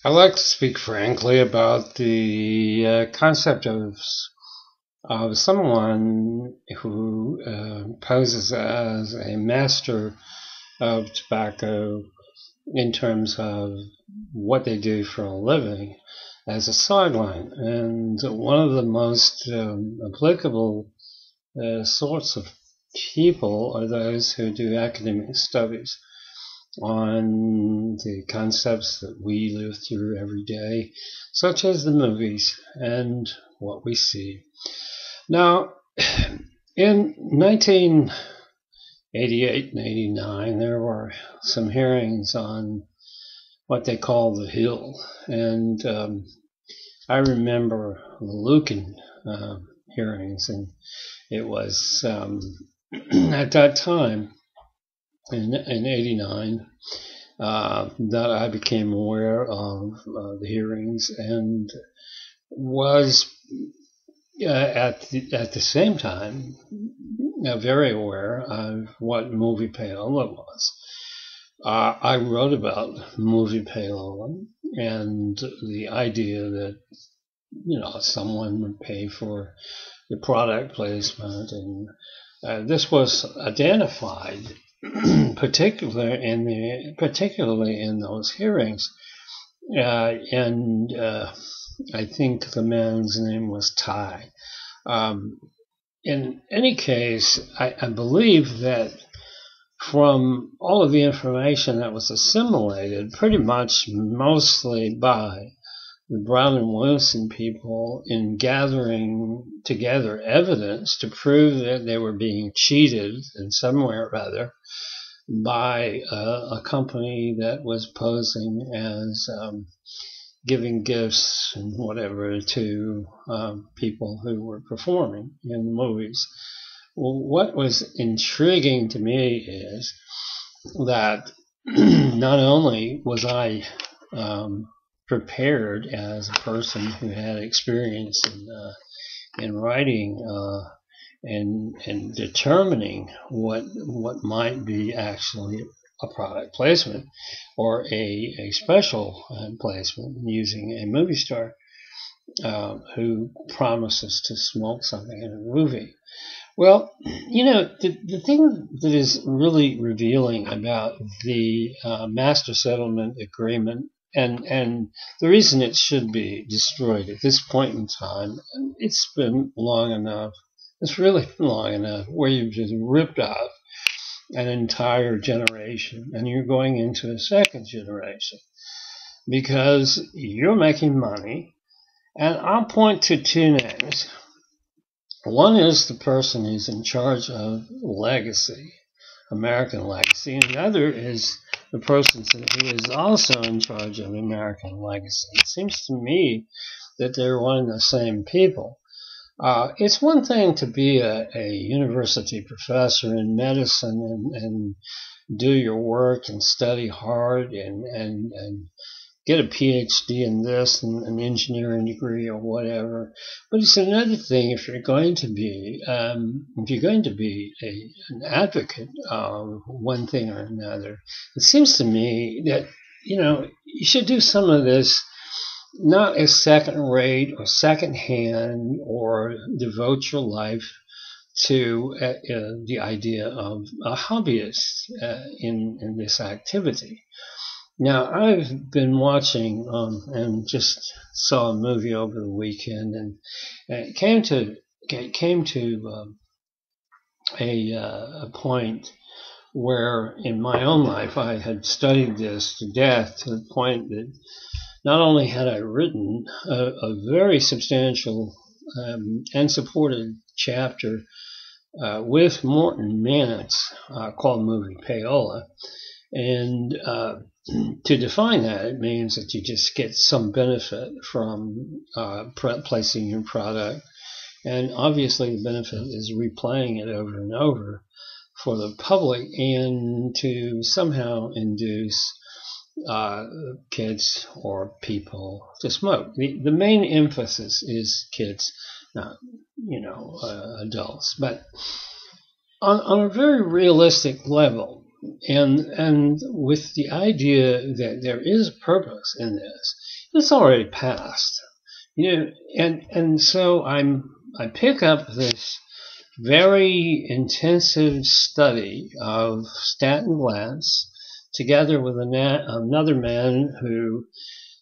I like to speak frankly about the concept of someone who poses as a master of tobacco in terms of what they do for a living as a sideline. And one of the most applicable sorts of people are those who do academic studies on the concepts that we live through every day, such as the movies and what we see. Now, in 1988 and 89, there were some hearings on what they call the Hill, and I remember the Lucan hearings, and it was at that time in 89 that I became aware of the hearings and was at the same time very aware of what movie payola was. I wrote about movie payola and the idea that someone would pay for the product placement, and this was identified particularly in those hearings, and I think the man's name was Ty. In any case, I believe that from all of the information that was assimilated, pretty much mostly by the Brown and Wilson people in gathering together evidence to prove that they were being cheated in some way or other by a company that was posing as giving gifts and whatever to people who were performing in the movies. Well, what was intriguing to me is that not only was I prepared as a person who had experience in writing and determining what might be actually a product placement or a special placement using a movie star who promises to smoke something in a movie. Well, the thing that is really revealing about the master settlement agreement and the reason it should be destroyed at this point in time, it's been long enough. It's really been long enough where you've just ripped off an entire generation and you're going into a second generation because you're making money. And I'll point to two names. One is the person who's in charge of legacy, American legacy, and the other is the person who is also in charge of American legacy. It seems to me that they're one and the same people. It's one thing to be a university professor in medicine and do your work and study hard and get a PhD in this and an engineering degree or whatever. But it's another thing if you're going to be an advocate of one thing or another. It seems to me that you should do some of this not as second rate or second hand or devote your life to the idea of a hobbyist in this activity. Now, I've been watching and just saw a movie over the weekend, and it came to a point where in my own life I had studied this to death to the point that not only had I written a very substantial and supported chapter with Morton Mannix called Movie Payola, and to define that, it means that you just get some benefit from placing your product. And obviously the benefit is replaying it over and over for the public and to somehow induce kids or people to smoke. The main emphasis is kids, not adults. But on a very realistic level, and with the idea that there is purpose in this, it's already past. And so I pick up this very intensive study of Stanton Glantz together with another man who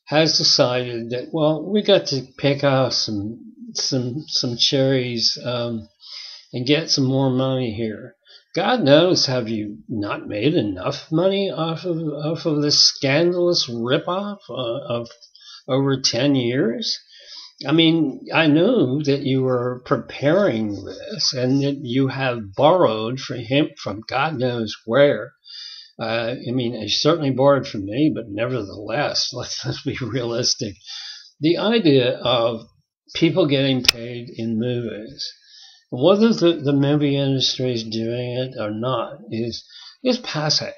has decided that, well, we got to pick off some cherries and get some more money here. God knows, have you not made enough money off of this scandalous ripoff of over 10 years? I mean, I know that you were preparing this and that you have borrowed from God knows where. I mean, you certainly borrowed from me, but nevertheless, let's be realistic. The idea of people getting paid in movies, whether the movie industry is doing it or not, is passe.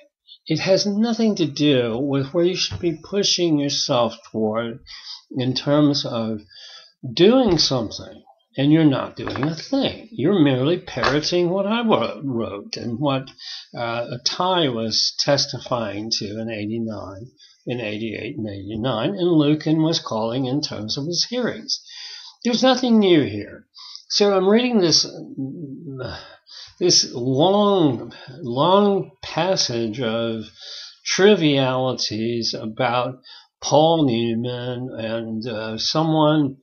It has nothing to do with where you should be pushing yourself toward in terms of doing something. And you're not doing a thing. You're merely parroting what I wrote and what Ty was testifying to in 89, in 88 and 89, and Lucan was calling in terms of his hearings. There's nothing new here. So I'm reading this long passage of trivialities about Paul Newman and someone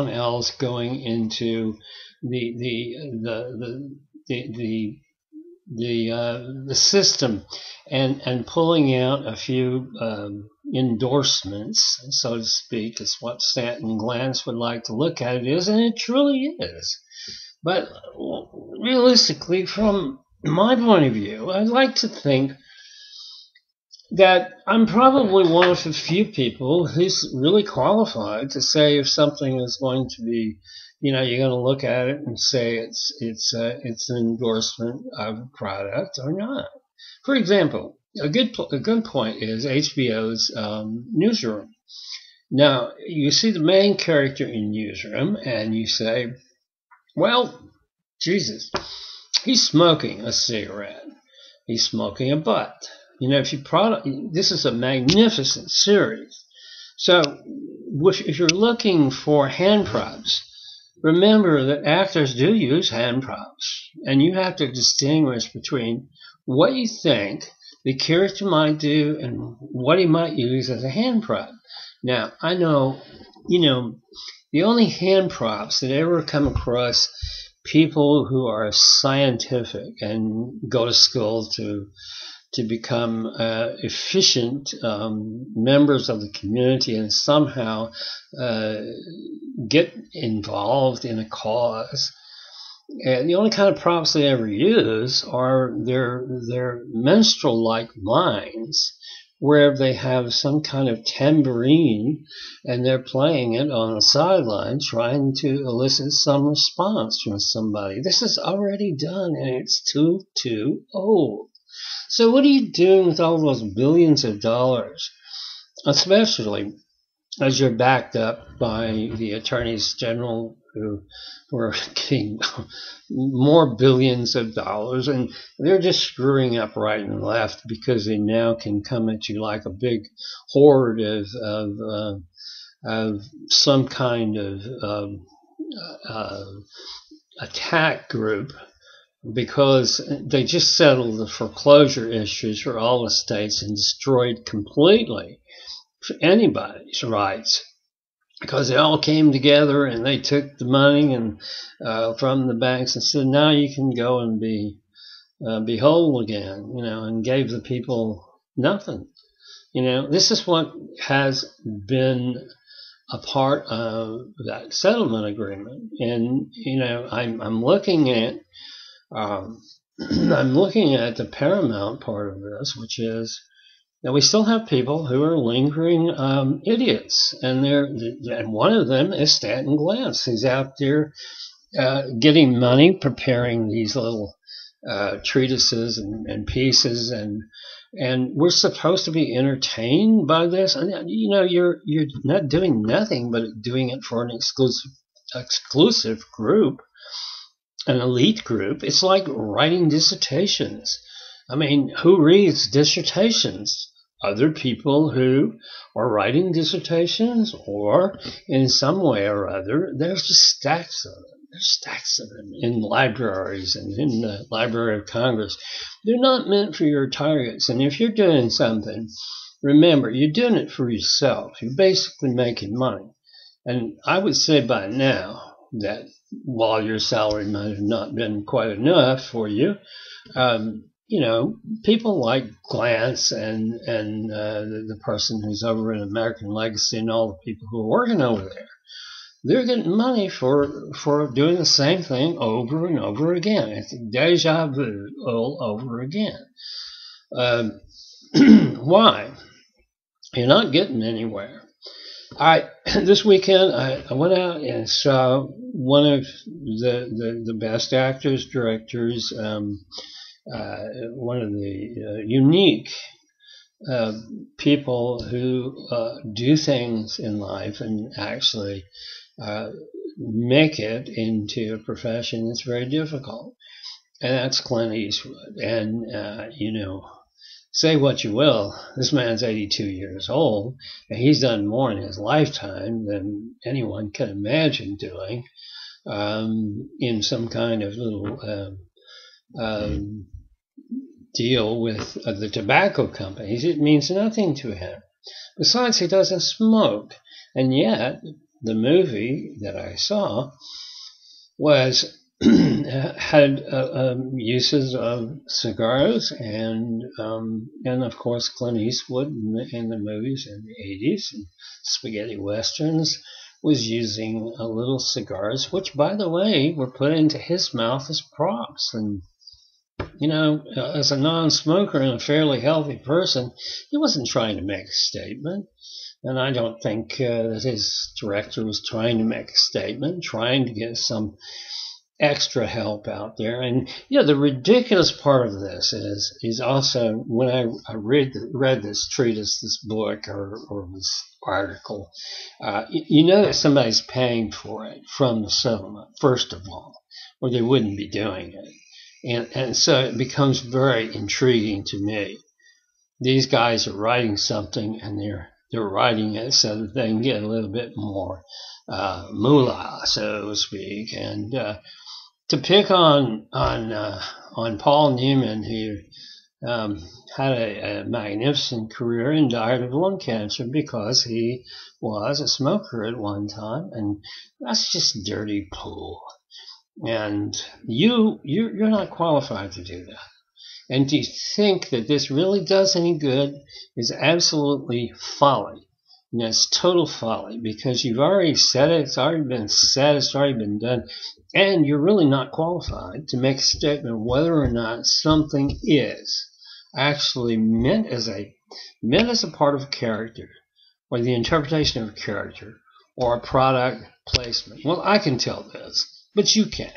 else going into the system and pulling out a few endorsements, so to speak, is what Stanton Glantz would like to look at it is, and it truly is. But realistically, from my point of view, I'd like to think that I'm probably one of the few people who's really qualified to say if something is going to be, you're going to look at it and say it's an endorsement of a product or not. For example, a good point is HBO's Newsroom. Now, you see the main character in Newsroom, and you say, well, Jesus, he's smoking a cigarette. He's smoking a butt. This is a magnificent series. So if you're looking for hand props, remember that actors do use hand props, and you have to distinguish between what you think the character might do and what he might use as a hand prop. Now, I know, the only hand props that ever come across people who are scientific and go to school to become efficient members of the community and somehow get involved in a cause. And the only kind of props they ever use are their minstrel-like minds, where they have some kind of tambourine and they're playing it on a sideline trying to elicit some response from somebody. This is already done and it's too old. So what are you doing with all those billions of dollars, especially as you're backed up by the attorneys general who were getting more billions of dollars, and they're just screwing up right and left because they now can come at you like a big horde of some kind of attack group, because they just settled the foreclosure issues for all the states and destroyed completely anybody's rights, because they all came together and they took the money and from the banks and said, now you can go and be whole again, and gave the people nothing. This is what has been a part of that settlement agreement. And I'm looking at the paramount part of this, which is that we still have people who are lingering idiots, and one of them is Stanton Glantz, who's out there getting money, preparing these little treatises and pieces, and we're supposed to be entertained by this. And you're not doing nothing but doing it for an exclusive group, an elite group. It's like writing dissertations. I mean, who reads dissertations? Other people who are writing dissertations, or in some way or other, there's just stacks of them. There's stacks of them in libraries and in the Library of Congress. They're not meant for your targets. And if you're doing something, remember, you're doing it for yourself. You're basically making money. And I would say by now that while your salary might have not been quite enough for you, people like Glantz and the person who's over in American Legacy and all the people who are working over there, they're getting money for doing the same thing over and over again. It's deja vu all over again. Why? You're not getting anywhere. This weekend I went out and saw one of the best actors, directors, one of the unique people who do things in life and actually make it into a profession that's very difficult. And that's Clint Eastwood. And, say what you will, this man's 82 years old, and he's done more in his lifetime than anyone can imagine doing in some kind of little deal with the tobacco companies. It means nothing to him. Besides, he doesn't smoke. And yet, the movie that I saw was had uses of cigars and of course Clint Eastwood in the movies in the 80s and spaghetti westerns was using little cigars, which by the way were put into his mouth as props. And as a non-smoker and a fairly healthy person, he wasn't trying to make a statement. And I don't think that his director was trying to make a statement, trying to get some extra help out there. And the ridiculous part of this is also when I read this treatise, this book, or this article, that somebody's paying for it from the settlement, first of all, or they wouldn't be doing it. And so it becomes very intriguing to me. These guys are writing something, and they're writing it so that they can get a little bit more moolah, so to speak. And to pick on Paul Newman, who had a magnificent career and died of lung cancer because he was a smoker at one time, and that's just dirty pool. And you're not qualified to do that. And to think that this really does any good is absolutely folly. And that's total folly, because you've already said it, it's already been said, it's already been done, and you're really not qualified to make a statement whether or not something is actually meant as a part of a character, or the interpretation of a character, or a product placement. Well, I can tell this, but you can't.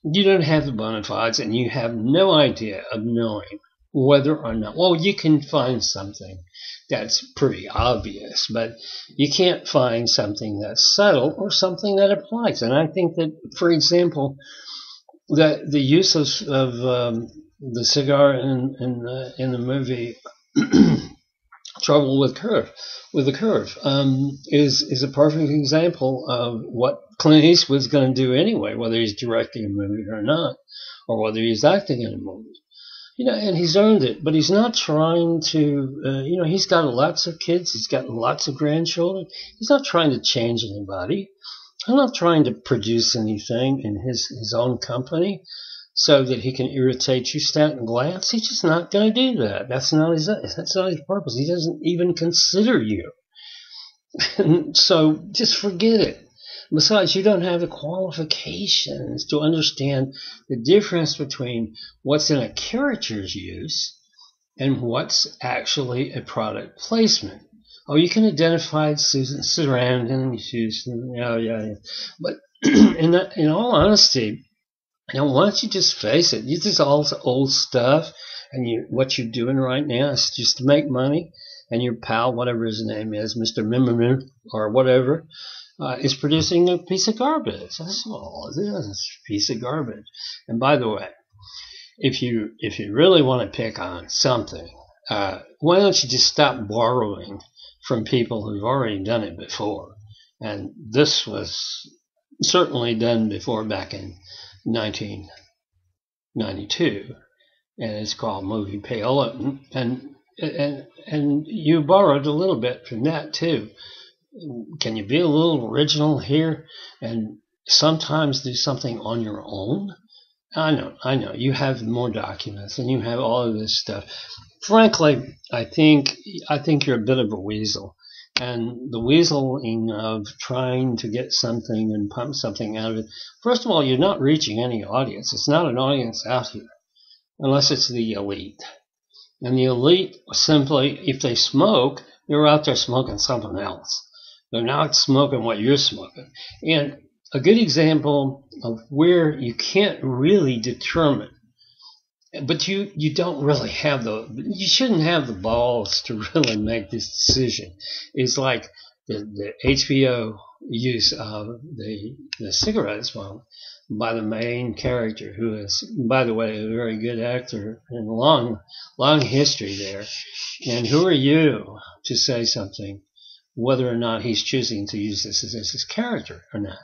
You don't have the bona fides, and you have no idea of knowing whether or not. Well, you can find something that's pretty obvious, but you can't find something that's subtle or something that applies. And I think that, for example, the use of the cigar in the movie Trouble with the Curve is a perfect example of what Clint Eastwood's going to do anyway, whether he's directing a movie or not, or whether he's acting in a movie. And he's earned it, but he's not trying to, he's got lots of kids, he's got lots of grandchildren. He's not trying to change anybody. I'm not trying to produce anything in his own company so that he can irritate you, Stanton Glantz. He's just not going to do that. That's not his purpose. He doesn't even consider you. So just forget it. Besides, you don't have the qualifications to understand the difference between what's in a character's use and what's actually a product placement. Oh, you can identify Susan Sarandon, Susan, yeah. But in all honesty, why don't you just face it? This is all old stuff, and what you're doing right now is just to make money, and your pal, whatever his name is, Mr. Mimmer or whatever, is producing a piece of garbage. That's all it is, a piece of garbage. And by the way, if you really want to pick on something, why don't you just stop borrowing from people who've already done it before? And this was certainly done before, back in 1992, and it's called movie Payola, and you borrowed a little bit from that too. Can you be a little original here and sometimes do something on your own? I know. You have more documents and you have all of this stuff. Frankly, I think you're a bit of a weasel. And the weaseling of trying to get something and pump something out of it. First of all, you're not reaching any audience. It's not an audience out here, unless it's the elite. And the elite simply, if they smoke, they're out there smoking something else. They're not smoking what you're smoking. And a good example of where you can't really determine, but you don't really have you shouldn't have the balls to really make this decision, is like the HBO use of the cigarette smoke by the main character, who is, by the way, a very good actor and long history there. And who are you to say something whether or not he's choosing to use this as his character or not?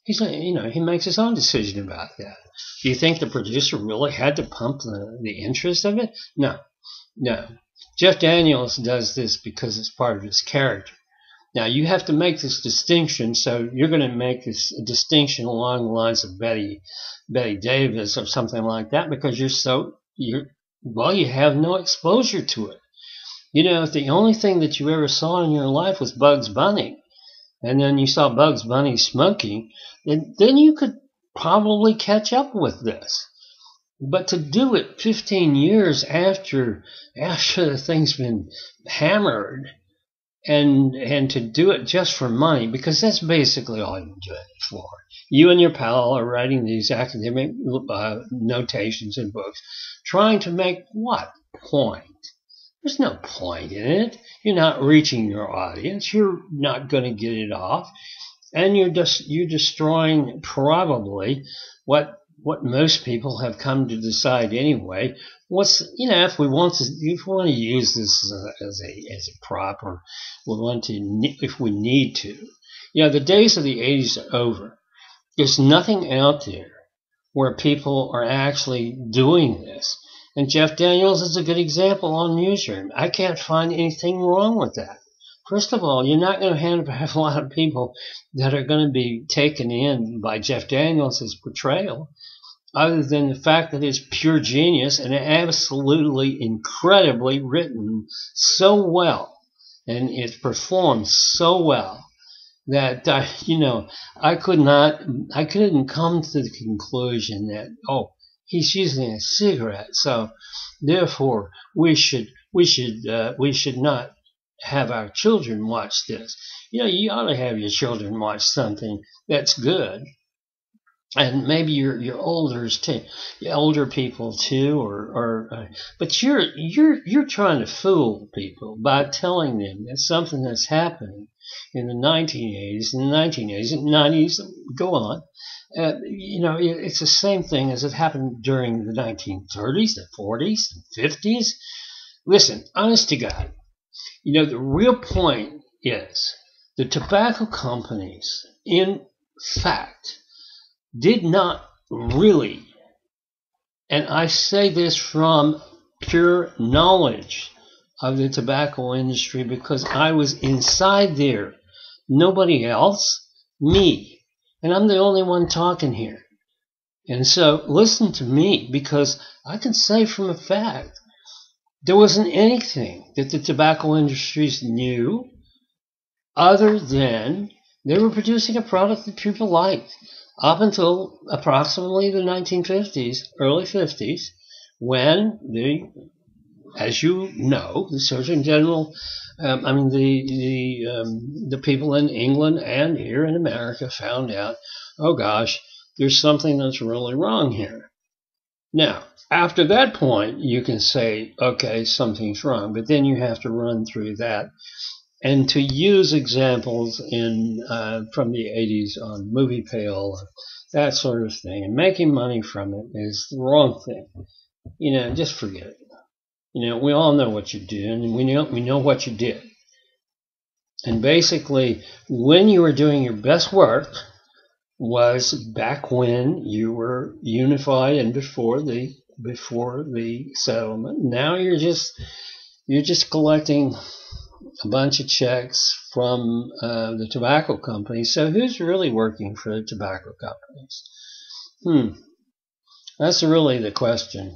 He's, he makes his own decision about that. Do you think the producer really had to pump the interest of it? No. Jeff Daniels does this because it's part of his character. Now, you have to make this distinction, so you're going to make this distinction along the lines of Betty Davis or something like that, because you have no exposure to it. If the only thing that you ever saw in your life was Bugs Bunny, and then you saw Bugs Bunny smoking, then you could probably catch up with this. But to do it 15 years after the thing's been hammered, and to do it just for money, because that's basically all you're doing it for. You and your pal are writing these academic notations in books, trying to make what point? There's no point in it. You're not reaching your audience. You're not going to get it off, and you're destroying probably what most people have come to decide anyway. If we want to use this as a prop, or if we need to, the days of the 80s are over. There's nothing out there where people are actually doing this. And Jeff Daniels is a good example on Newsroom. I can't find anything wrong with that. First of all, you're not going to have a lot of people that are going to be taken in by Jeff Daniels' portrayal, other than the fact that it's pure genius and absolutely incredibly written so well, and it performs so well that I couldn't come to the conclusion that he's using a cigarette, so therefore we should not have our children watch this. You ought to have your children watch something that's good. And maybe your older people too, but you're trying to fool people by telling them that something that's happening in the 1980s, and 90s, go on. It's the same thing as it happened during the 1930s, the 40s, the 50s. Listen, honest to God, the real point is the tobacco companies, in fact, did not really, and I say this from pure knowledge of the tobacco industry because I was inside there. Nobody else, me. And I'm the only one talking here. And so listen to me, because I can say from a fact, there wasn't anything that the tobacco industries knew other than they were producing a product that people liked up until approximately the 1950s, early 50s, when as you know, the Surgeon General, the people in England and here in America found out, oh gosh, there's something that's really wrong here. Now, after that point, you can say, okay, something's wrong, but then you have to run through that. And to use examples from the 80s on movie Payola, that sort of thing, and making money from it is the wrong thing. just forget it. We all know what you do, and we know what you did. And basically, when you were doing your best work was back when you were unified and before the settlement. Now you're just collecting a bunch of checks from the tobacco companies. So who's really working for the tobacco companies? That's really the question.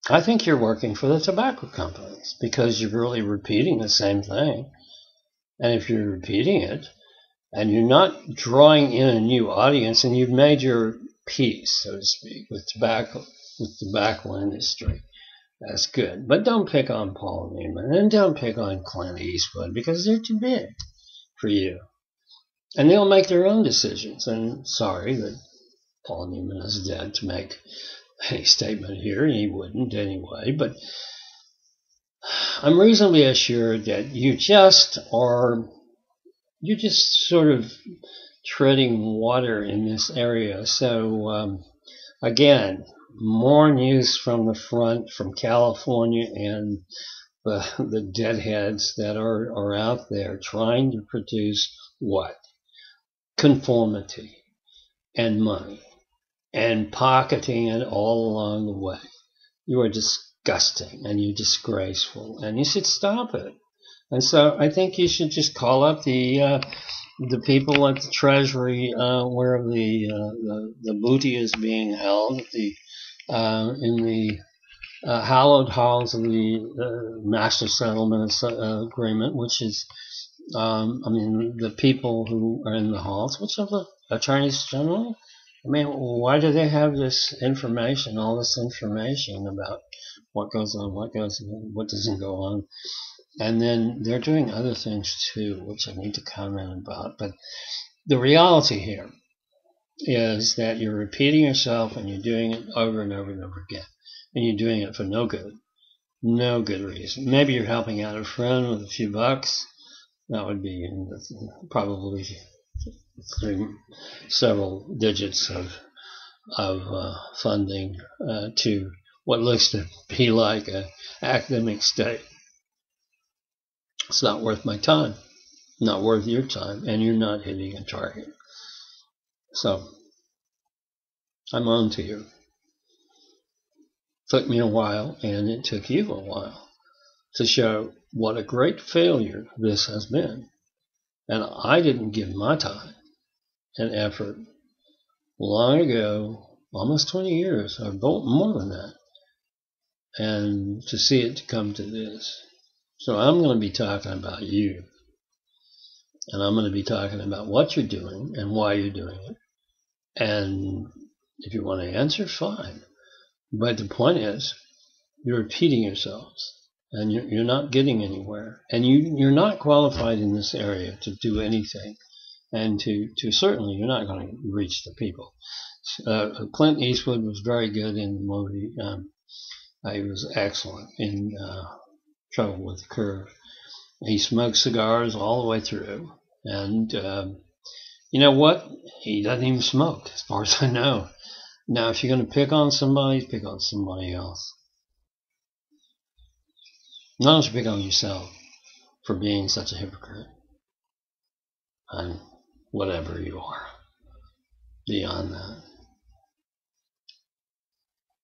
I think you're working for the tobacco companies because you're really repeating the same thing. And if you're repeating it and you're not drawing in a new audience, and you've made your peace, so to speak, with the tobacco industry, that's good. But don't pick on Paul Newman and don't pick on Clint Eastwood because they're too big for you. And they'll make their own decisions. And sorry that Paul Newman is dead to make any statement here, and he wouldn't anyway. But I'm reasonably assured that you're just sort of treading water in this area. So again, more news from the front, from California and the deadheads that are out there trying to produce what? Conformity and money and pocketing it all along the way. You are disgusting and you're disgraceful, and you should stop it. And so I think you should just call up the people at the Treasury where the booty is being held in the hallowed halls of the Master Settlement Agreement, which is, the people who are in the halls, which are the attorneys general. Why do they have this information, all this information about what goes on, what doesn't go on? And then they're doing other things too, which I need to comment about. But the reality here is that you're repeating yourself and you're doing it over and over and over again. And you're doing it for no good reason. Maybe you're helping out a friend with a few bucks. That would be probably several digits of funding to what looks to be like an academic state. It's not worth my time, not worth your time, and you're not hitting a target. So I'm on to you. Took me a while, and it took you a while to show what a great failure this has been. And I didn't give my time and effort long ago, almost 20 years, or more than that, and to see it to come to this. So I'm going to be talking about you, and I'm going to be talking about what you're doing and why you're doing it. And if you want to answer, fine. But the point is, you're repeating yourselves, and you're not getting anywhere. And you're not qualified in this area to do anything. And to certainly, you're not going to reach the people. Clint Eastwood was very good in the movie. He was excellent in Trouble with the Curve. He smoked cigars all the way through. And you know what? He doesn't even smoke, as far as I know. Now, if you're going to pick on somebody, pick on somebody else. Why don't you pick on yourself for being such a hypocrite? And whatever you are beyond that.